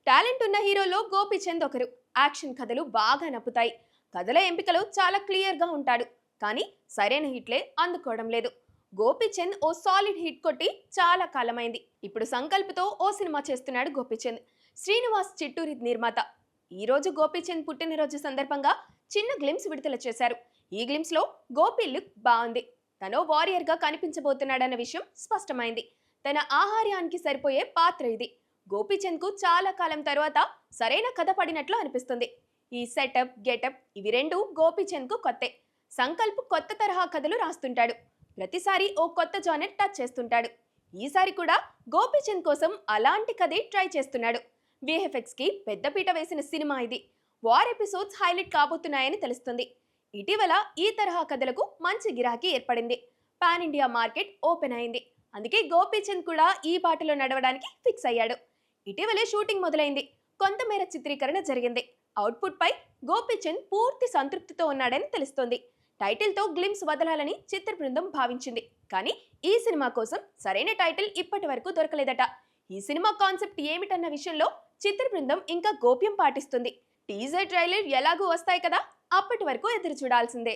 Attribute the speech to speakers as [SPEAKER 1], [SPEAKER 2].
[SPEAKER 1] Talent ఉన్న హీరోలో గోపీచంద్ ఒకరు. Action కథలు బాగా నప్పుతాయి. కథల ఎంపికలు చాలా క్లియర్ గా ఉంటాడు. కానీ సరైన హిట్లే అందుకోవడం లేదు. గోపీచంద్ ఓ సాలిడ్ హిట్ కొట్టి చాలా కాలమైంది. ఇప్పుడు సంకల్పతో ఓ సినిమా చేస్తున్నాడు గోపీచంద్. శ్రీనివాస్ చిట్టూరి నిర్మాత. ఈ రోజు గోపీచంద్ పుట్టినరోజు సందర్భంగా చిన్న గ్లిమ్స్ విడుదల చేశారు. ఈ గ్లిమ్స్ లో గోపి లుక్ బాగుంది. తనో వారియర్ గా కనిపించబోతున్నాడన్న విషయం స్పష్టమైంది. తన ఆహార్యానికి సరిపోయే పాత్ర ఇది. గోపీచంద్ కు చాలా కాలం తర్వాత సరైన కథ పడినట్లు అనిపిస్తుంది. ఈ సెటప్ గెటప్ ఇవి రెండు గోపీచంద్ కు కొత్తే. సంకల్ప్ కొత్త తరహా కథలు రాస్తుంటాడు. ప్రతిసారి ఓ కొత్త జానర్ టచ్ చేస్తుంటాడు. ఈసారి కూడా గోపీచంద్ కోసం అలాంటి కథే ట్రై చేస్తున్నాడు. విఎఫ్ఎక్స్ కి పెద్దపీట వేసిన సినిమా ఇది. వార్ ఎపిసోడ్స్ హైలైట్ కాబోతున్నాయని తెలుస్తుంది. ఇటీవల ఈ తరహా కథలకు మంచి గిరాకీ ఏర్పడింది. పాన్ ఇండియా మార్కెట్ ఓపెన్ అయింది. అందుకే గోపీచంద్ కూడా ఈ బాటలో నడవడానికి ఫిక్స్ అయ్యాడు. ఇటీవలే షూటింగ్ మొదలైంది. కొంతమేర చిత్రీకరణ జరిగింది. అవుట్పుట్ పై గోపీచంద్ పూర్తి సంతృప్తితో ఉన్నాడని తెలుస్తోంది. టైటిల్ తో గ్లిమ్స్ వదలాలని చిత్ర బృందం భావించింది. కానీ ఈ సినిమా కోసం సరైన టైటిల్ ఇప్పటి వరకు దొరకలేదట. ఈ సినిమా కాన్సెప్ట్ ఏమిటన్న విషయంలో చిత్ర బృందం ఇంకా గోప్యం పాటిస్తుంది. టీజర్ ట్రైలర్ ఎలాగూ వస్తాయి కదా, అప్పటి వరకు ఎదురు చూడాల్సిందే.